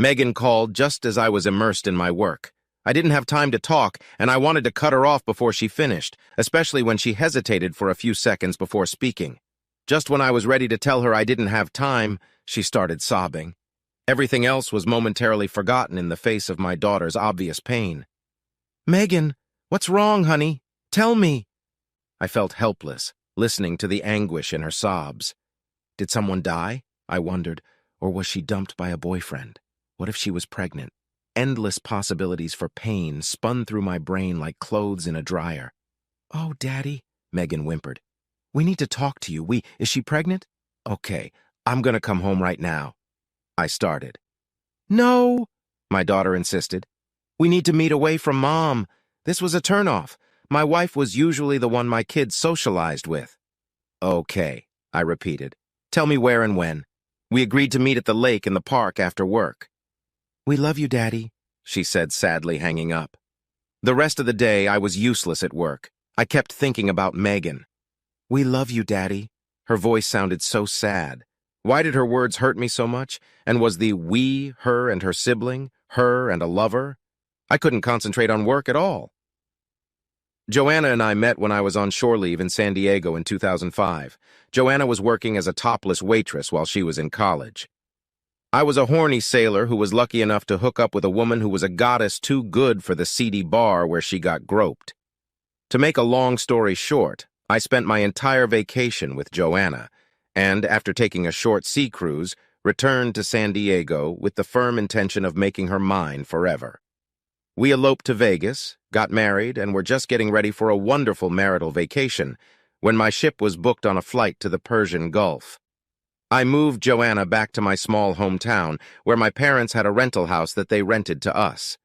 Megan called just as I was immersed in my work. I didn't have time to talk, and I wanted to cut her off before she finished, especially when she hesitated for a few seconds before speaking. Just when I was ready to tell her I didn't have time, she started sobbing. Everything else was momentarily forgotten in the face of my daughter's obvious pain. "Megan, what's wrong, honey? Tell me." I felt helpless, listening to the anguish in her sobs. Did someone die? I wondered. Or was she dumped by a boyfriend? What if she was pregnant? Endless possibilities for pain spun through my brain like clothes in a dryer. "Oh, Daddy," Megan whimpered. "We need to talk to you. Is she pregnant?" "Okay, I'm gonna come home right now." I started. "No," my daughter insisted. "We need to meet away from Mom. This was a turnoff. My wife was usually the one my kids socialized with." "Okay," I repeated. "Tell me where and when." We agreed to meet at the lake in the park after work. "We love you, Daddy," she said, sadly hanging up. The rest of the day, I was useless at work. I kept thinking about Megan. "We love you, Daddy." Her voice sounded so sad. Why did her words hurt me so much? And was the we, her and her sibling, her and a lover? I couldn't concentrate on work at all. Joanna and I met when I was on shore leave in San Diego in 2005. Joanna was working as a topless waitress while she was in college. I was a horny sailor who was lucky enough to hook up with a woman who was a goddess too good for the seedy bar where she got groped. To make a long story short, I spent my entire vacation with Joanna, and after taking a short sea cruise, returned to San Diego with the firm intention of making her mine forever. We eloped to Vegas, got married, and were just getting ready for a wonderful marital vacation when my ship was booked on a flight to the Persian Gulf. I moved Joanna back to my small hometown, where my parents had a rental house that they rented to us.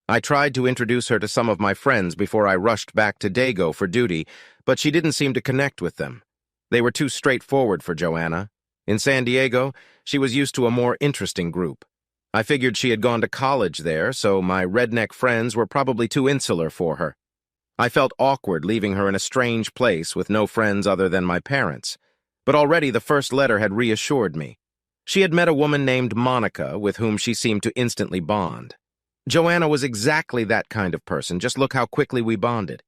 I tried to introduce her to some of my friends before I rushed back to Dago for duty, but she didn't seem to connect with them. They were too straightforward for Joanna. In San Diego, she was used to a more interesting group. I figured she had gone to college there, so my redneck friends were probably too insular for her. I felt awkward leaving her in a strange place with no friends other than my parents. But already the first letter had reassured me. She had met a woman named Monica with whom she seemed to instantly bond. Joanna was exactly that kind of person, just look how quickly we bonded.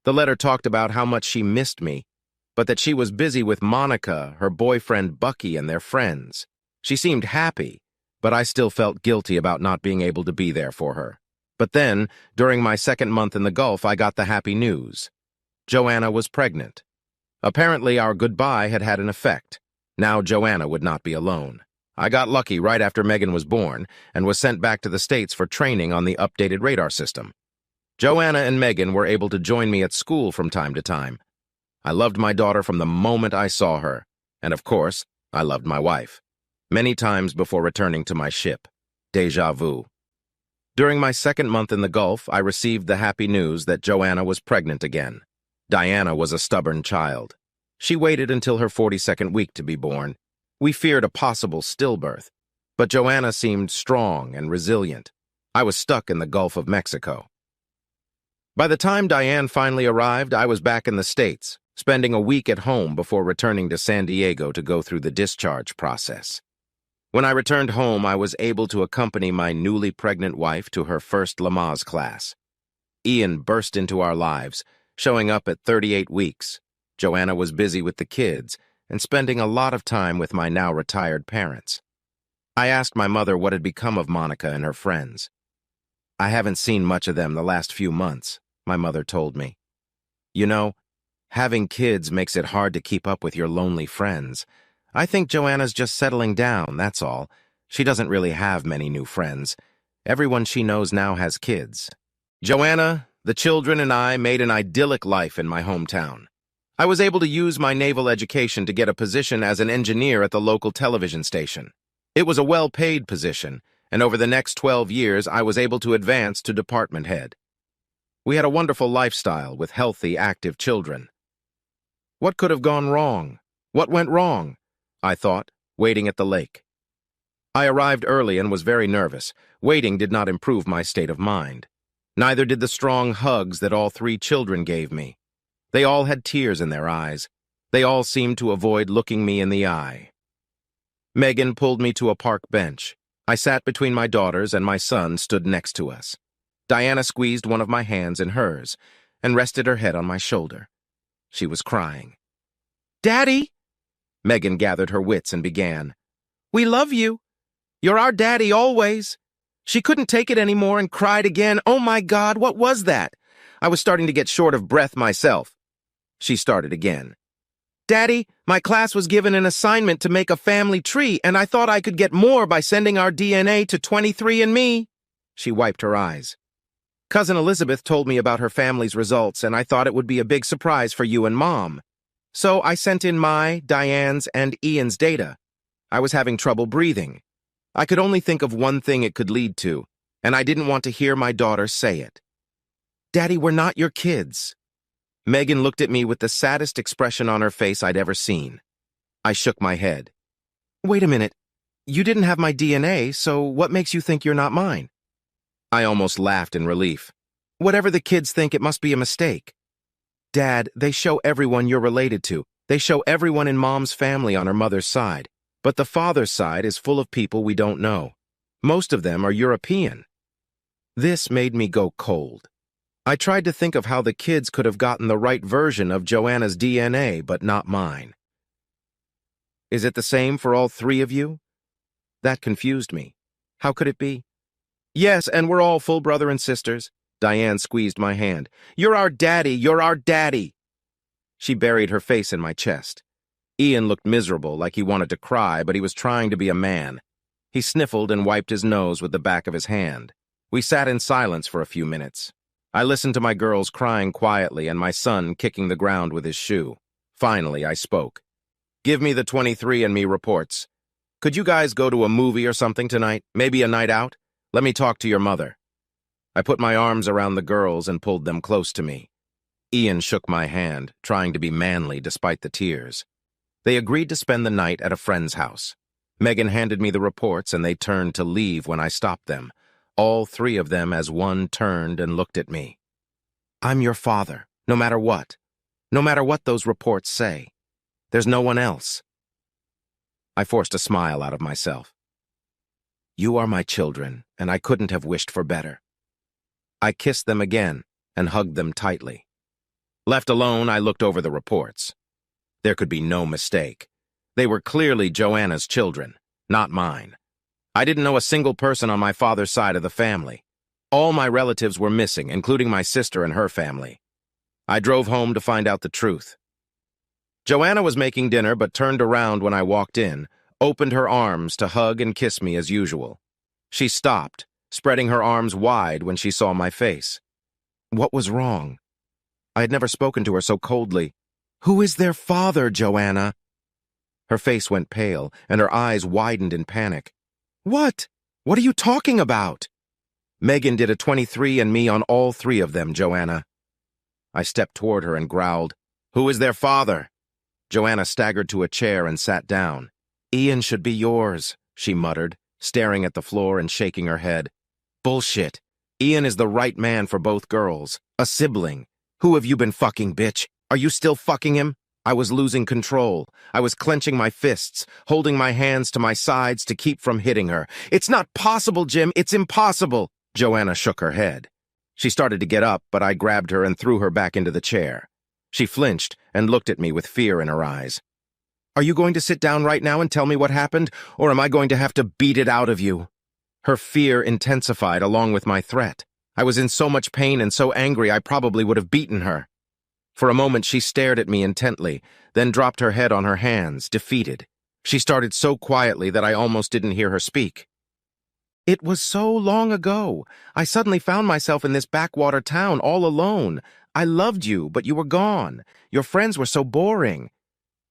The letter talked about how much she missed me, but that she was busy with Monica, her boyfriend Bucky, and their friends. She seemed happy, but I still felt guilty about not being able to be there for her. But then, during my second month in the Gulf, I got the happy news. Joanna was pregnant. Apparently, our goodbye had had an effect. Now Joanna would not be alone. I got lucky right after Megan was born and was sent back to the States for training on the updated radar system. Joanna and Megan were able to join me at school from time to time. I loved my daughter from the moment I saw her, and of course, I loved my wife. Many times before returning to my ship. Déjà vu. During my second month in the Gulf, I received the happy news that Joanna was pregnant again. Diana was a stubborn child. She waited until her 42nd week to be born. We feared a possible stillbirth, but Joanna seemed strong and resilient. I was stuck in the Gulf of Mexico. By the time Diane finally arrived, I was back in the States, spending a week at home before returning to San Diego to go through the discharge process. When I returned home, I was able to accompany my newly pregnant wife to her first Lamaze class. Ian burst into our lives, showing up at 38 weeks. Joanna was busy with the kids and spending a lot of time with my now retired parents. I asked my mother what had become of Monica and her friends. "I haven't seen much of them the last few months," my mother told me. "You know, having kids makes it hard to keep up with your lonely friends. I think Joanna's just settling down, that's all. She doesn't really have many new friends. Everyone she knows now has kids." Joanna, the children, and I made an idyllic life in my hometown. I was able to use my naval education to get a position as an engineer at the local television station. It was a well-paid position, and over the next 12 years, I was able to advance to department head. We had a wonderful lifestyle with healthy, active children. What could have gone wrong? What went wrong? I thought, waiting at the lake. I arrived early and was very nervous. Waiting did not improve my state of mind. Neither did the strong hugs that all three children gave me. They all had tears in their eyes. They all seemed to avoid looking me in the eye. Megan pulled me to a park bench. I sat between my daughters and my son stood next to us. Diana squeezed one of my hands in hers and rested her head on my shoulder. She was crying. "Daddy!" Megan gathered her wits and began. "We love you. You're our daddy always." She couldn't take it anymore and cried again. "Oh my God, what was that?" I was starting to get short of breath myself. She started again. "Daddy, my class was given an assignment to make a family tree, and I thought I could get more by sending our DNA to 23andMe. She wiped her eyes. "Cousin Elizabeth told me about her family's results, and I thought it would be a big surprise for you and Mom. So I sent in my, Diane's, and Ian's data. I was having trouble breathing. I could only think of one thing it could lead to, and I didn't want to hear my daughter say it. Daddy, we're not your kids." Megan looked at me with the saddest expression on her face I'd ever seen. I shook my head. "Wait a minute. You didn't have my DNA, so what makes you think you're not mine?" I almost laughed in relief. "Whatever the kids think, it must be a mistake." "Dad, they show everyone you're related to. They show everyone in Mom's family on her mother's side. But the father's side is full of people we don't know. Most of them are European." This made me go cold. I tried to think of how the kids could have gotten the right version of Joanna's DNA, but not mine. "Is it the same for all three of you?" That confused me. How could it be? "Yes, and we're all full brother and sisters." Diane squeezed my hand. "You're our daddy, you're our daddy." She buried her face in my chest. Ian looked miserable, like he wanted to cry, but he was trying to be a man. He sniffled and wiped his nose with the back of his hand. We sat in silence for a few minutes. I listened to my girls crying quietly and my son kicking the ground with his shoe. Finally, I spoke. "Give me the 23andMe reports. Could you guys go to a movie or something tonight? Maybe a night out? Let me talk to your mother." I put my arms around the girls and pulled them close to me. Ian shook my hand, trying to be manly despite the tears. They agreed to spend the night at a friend's house. Megan handed me the reports and they turned to leave when I stopped them. All three of them as one turned and looked at me. "I'm your father, no matter what. No matter what those reports say. There's no one else." I forced a smile out of myself. "You are my children, and I couldn't have wished for better." I kissed them again and hugged them tightly. Left alone, I looked over the reports. There could be no mistake. They were clearly Joanna's children, not mine. I didn't know a single person on my father's side of the family. All my relatives were missing, including my sister and her family. I drove home to find out the truth. Joanna was making dinner but turned around when I walked in, opened her arms to hug and kiss me as usual. She stopped, spreading her arms wide when she saw my face. What was wrong? I had never spoken to her so coldly. "Who is their father, Joanna?" Her face went pale, and her eyes widened in panic. "What? What are you talking about?" "Megan did a 23andMe on all three of them, Joanna." I stepped toward her and growled, "Who is their father?" Joanna staggered to a chair and sat down. "Ian should be yours," she muttered, staring at the floor and shaking her head. "Bullshit. Ian is the right man for both girls. A sibling. Who have you been fucking, bitch? Are you still fucking him?" I was losing control. I was clenching my fists, holding my hands to my sides to keep from hitting her. "It's not possible, Jim. It's impossible." Joanna shook her head. She started to get up, but I grabbed her and threw her back into the chair. She flinched and looked at me with fear in her eyes. "Are you going to sit down right now and tell me what happened, or am I going to have to beat it out of you?" Her fear intensified along with my threat. I was in so much pain and so angry I probably would have beaten her. For a moment she stared at me intently, then dropped her head on her hands, defeated. She started so quietly that I almost didn't hear her speak. "It was so long ago. I suddenly found myself in this backwater town all alone. I loved you, but you were gone. Your friends were so boring.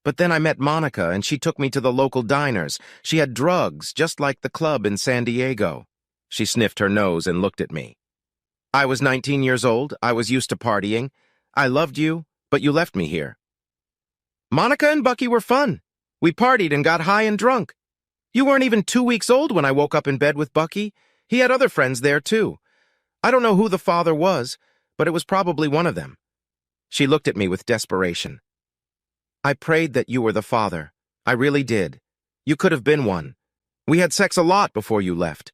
But then I met Monica, and she took me to the local diners. She had drugs, just like the club in San Diego." She sniffed her nose and looked at me. "I was 19 years old. I was used to partying. I loved you, but you left me here." "Monica and Bucky were fun. We partied and got high and drunk. You weren't even 2 weeks old when I woke up in bed with Bucky. He had other friends there, too. I don't know who the father was, but it was probably one of them." She looked at me with desperation. "I prayed that you were the father. I really did. You could have been one. We had sex a lot before you left.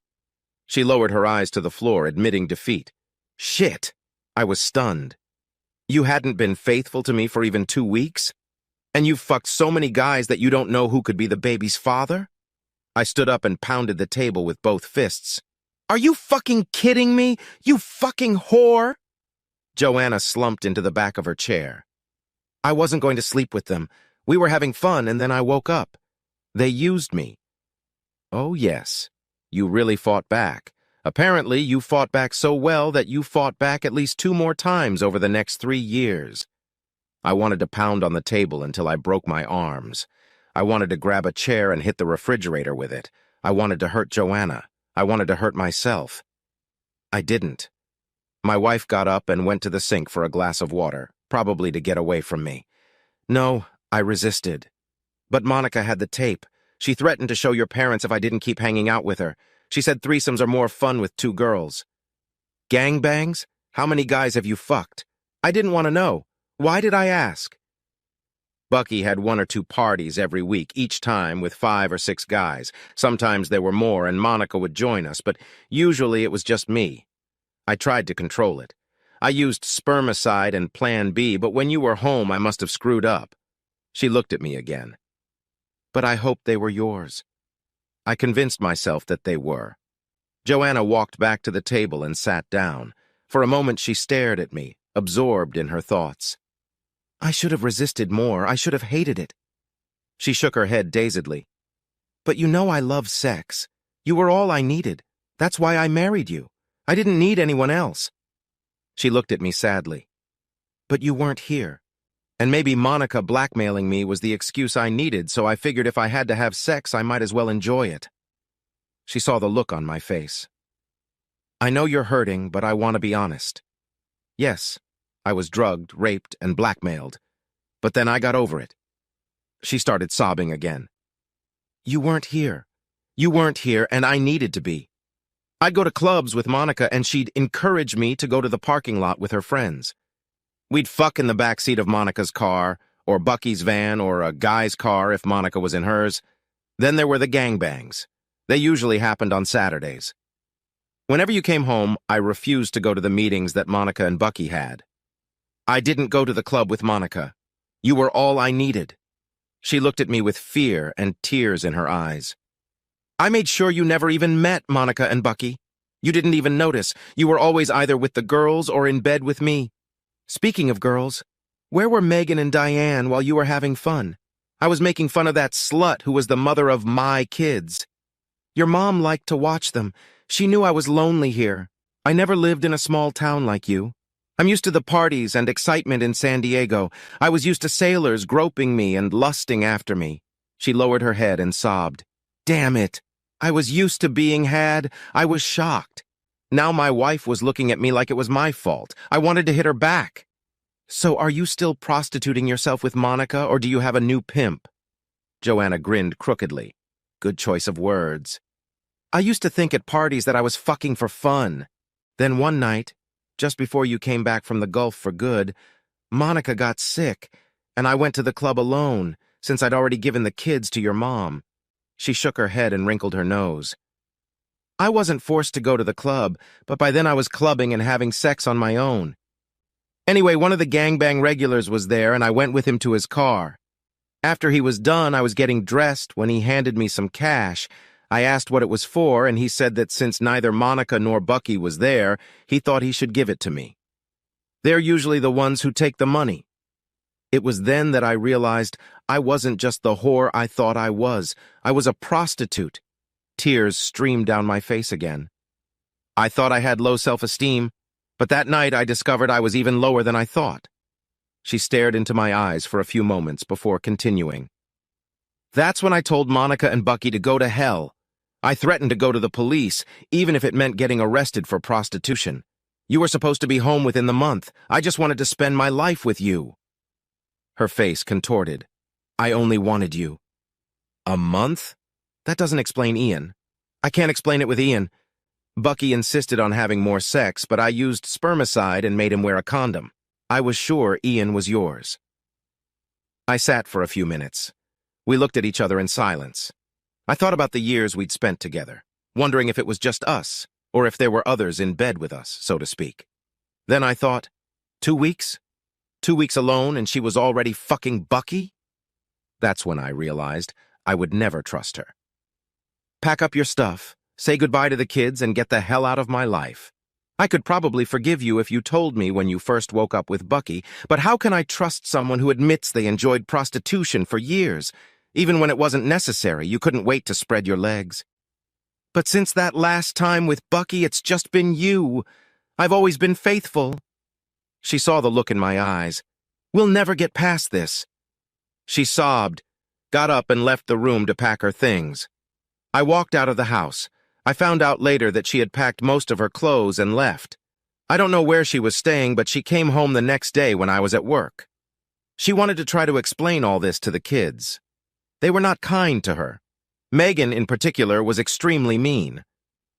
She lowered her eyes to the floor, admitting defeat. Shit! I was stunned. You hadn't been faithful to me for even 2 weeks? And you've fucked so many guys that you don't know who could be the baby's father? I stood up and pounded the table with both fists. Are you fucking kidding me? You fucking whore! Joanna slumped into the back of her chair. I wasn't going to sleep with them. We were having fun, and then I woke up. They used me. Oh, yes. You really fought back. Apparently, you fought back so well that you fought back at least 2 more times over the next 3 years. I wanted to pound on the table until I broke my arms. I wanted to grab a chair and hit the refrigerator with it. I wanted to hurt Joanna. I wanted to hurt myself. I didn't. My wife got up and went to the sink for a glass of water, probably to get away from me. No, I resisted. But Monica had the tape. She threatened to show your parents if I didn't keep hanging out with her. She said threesomes are more fun with 2 girls. Gangbangs? How many guys have you fucked? I didn't want to know. Why did I ask? Bucky had 1 or 2 parties every week, each time with 5 or 6 guys. Sometimes there were more, and Monica would join us, but usually it was just me. I tried to control it. I used spermicide and Plan B, but when you were home, I must have screwed up. She looked at me again. But I hoped they were yours. I convinced myself that they were. Joanna walked back to the table and sat down. For a moment she stared at me, absorbed in her thoughts. I should have resisted more. I should have hated it. She shook her head dazedly. But you know I love sex. You were all I needed. That's why I married you. I didn't need anyone else. She looked at me sadly. But you weren't here. And maybe Monica blackmailing me was the excuse I needed, so I figured if I had to have sex, I might as well enjoy it. She saw the look on my face. I know you're hurting, but I want to be honest. Yes, I was drugged, raped, and blackmailed. But then I got over it. She started sobbing again. You weren't here. You weren't here, and I needed to be. I'd go to clubs with Monica, and she'd encourage me to go to the parking lot with her friends. We'd fuck in the backseat of Monica's car, or Bucky's van, or a guy's car if Monica was in hers. Then there were the gangbangs. They usually happened on Saturdays. Whenever you came home, I refused to go to the meetings that Monica and Bucky had. I didn't go to the club with Monica. You were all I needed. She looked at me with fear and tears in her eyes. I made sure you never even met Monica and Bucky. You didn't even notice. You were always either with the girls or in bed with me. Speaking of girls, where were Megan and Diane while you were having fun? I was making fun of that slut who was the mother of my kids. Your mom liked to watch them. She knew I was lonely here. I never lived in a small town like you. I'm used to the parties and excitement in San Diego. I was used to sailors groping me and lusting after me. She lowered her head and sobbed. Damn it. I was used to being had. I was shocked. Now my wife was looking at me like it was my fault. I wanted to hit her back. So are you still prostituting yourself with Monica, or do you have a new pimp? Joanna grinned crookedly. Good choice of words. I used to think at parties that I was fucking for fun. Then one night, just before you came back from the Gulf for good, Monica got sick, and I went to the club alone, since I'd already given the kids to your mom. She shook her head and wrinkled her nose. I wasn't forced to go to the club, but by then I was clubbing and having sex on my own. Anyway, one of the gangbang regulars was there, and I went with him to his car. After he was done, I was getting dressed when he handed me some cash. I asked what it was for, and he said that since neither Monica nor Bucky was there, he thought he should give it to me. They're usually the ones who take the money. It was then that I realized I wasn't just the whore I thought I was. I was a prostitute. Tears streamed down my face again. I thought I had low self-esteem, but that night I discovered I was even lower than I thought. She stared into my eyes for a few moments before continuing. That's when I told Monica and Bucky to go to hell. I threatened to go to the police, even if it meant getting arrested for prostitution. You were supposed to be home within the month. I just wanted to spend my life with you. Her face contorted. I only wanted you. A month? That doesn't explain Ian. I can't explain it with Ian. Bucky insisted on having more sex, but I used spermicide and made him wear a condom. I was sure Ian was yours. I sat for a few minutes. We looked at each other in silence. I thought about the years we'd spent together, wondering if it was just us, or if there were others in bed with us, so to speak. Then I thought, 2 weeks? 2 weeks alone and she was already fucking Bucky? That's when I realized I would never trust her. Pack up your stuff, say goodbye to the kids, and get the hell out of my life. I could probably forgive you if you told me when you first woke up with Bucky, but how can I trust someone who admits they enjoyed prostitution for years? Even when it wasn't necessary, you couldn't wait to spread your legs. But since that last time with Bucky, it's just been you. I've always been faithful. She saw the look in my eyes. We'll never get past this. She sobbed, got up and left the room to pack her things. I walked out of the house. I found out later that she had packed most of her clothes and left. I don't know where she was staying, but she came home the next day when I was at work. She wanted to try to explain all this to the kids. They were not kind to her. Megan, in particular, was extremely mean.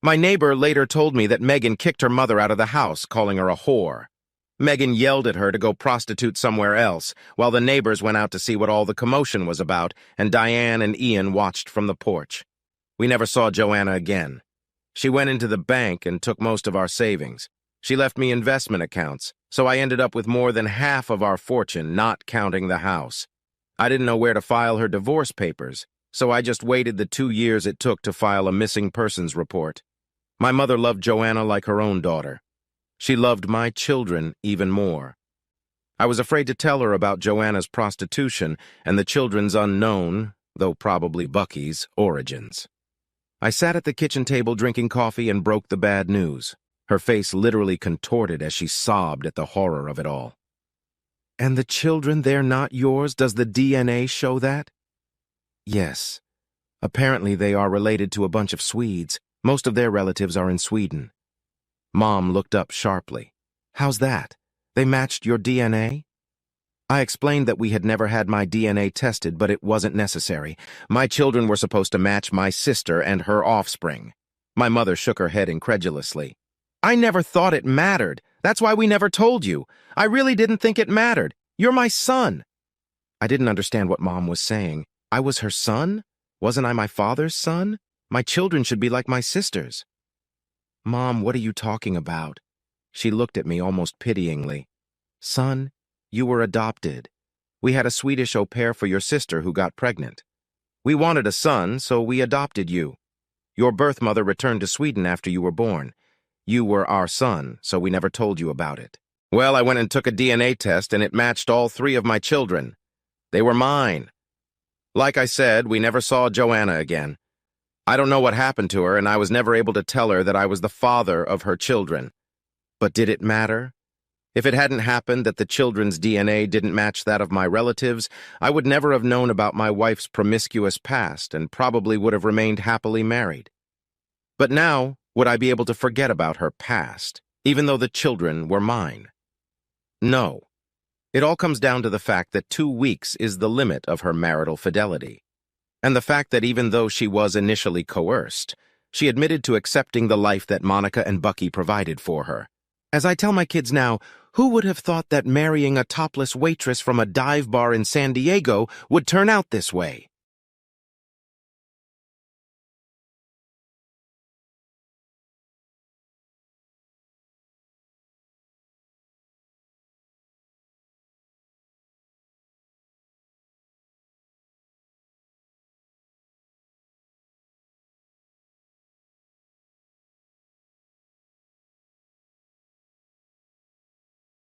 My neighbor later told me that Megan kicked her mother out of the house, calling her a whore. Megan yelled at her to go prostitute somewhere else, while the neighbors went out to see what all the commotion was about, and Diane and Ian watched from the porch. We never saw Joanna again. She went into the bank and took most of our savings. She left me investment accounts, so I ended up with more than half of our fortune, not counting the house. I didn't know where to file her divorce papers, so I just waited the 2 years it took to file a missing persons report. My mother loved Joanna like her own daughter. She loved my children even more. I was afraid to tell her about Joanna's prostitution and the children's unknown, though probably Bucky's, origins. I sat at the kitchen table drinking coffee and broke the bad news. Her face literally contorted as she sobbed at the horror of it all. And the children, they're not yours? Does the DNA show that? Yes. Apparently they are related to a bunch of Swedes. Most of their relatives are in Sweden. Mom looked up sharply. How's that? They matched your DNA? I explained that we had never had my DNA tested, but it wasn't necessary. My children were supposed to match my sister and her offspring. My mother shook her head incredulously. I never thought it mattered. That's why we never told you. I really didn't think it mattered. You're my son. I didn't understand what Mom was saying. I was her son? Wasn't I my father's son? My children should be like my sisters. Mom, what are you talking about? She looked at me almost pityingly. Son, you were adopted. We had a Swedish au pair for your sister who got pregnant. We wanted a son, so we adopted you. Your birth mother returned to Sweden after you were born. You were our son, so we never told you about it. Well, I went and took a DNA test, and it matched all 3 of my children. They were mine. Like I said, we never saw Joanna again. I don't know what happened to her, and I was never able to tell her that I was the father of her children. But did it matter? If it hadn't happened that the children's DNA didn't match that of my relatives, I would never have known about my wife's promiscuous past and probably would have remained happily married. But now, would I be able to forget about her past, even though the children were mine? No. It all comes down to the fact that 2 weeks is the limit of her marital fidelity. And the fact that even though she was initially coerced, she admitted to accepting the life that Monica and Bucky provided for her. As I tell my kids now, who would have thought that marrying a topless waitress from a dive bar in San Diego would turn out this way?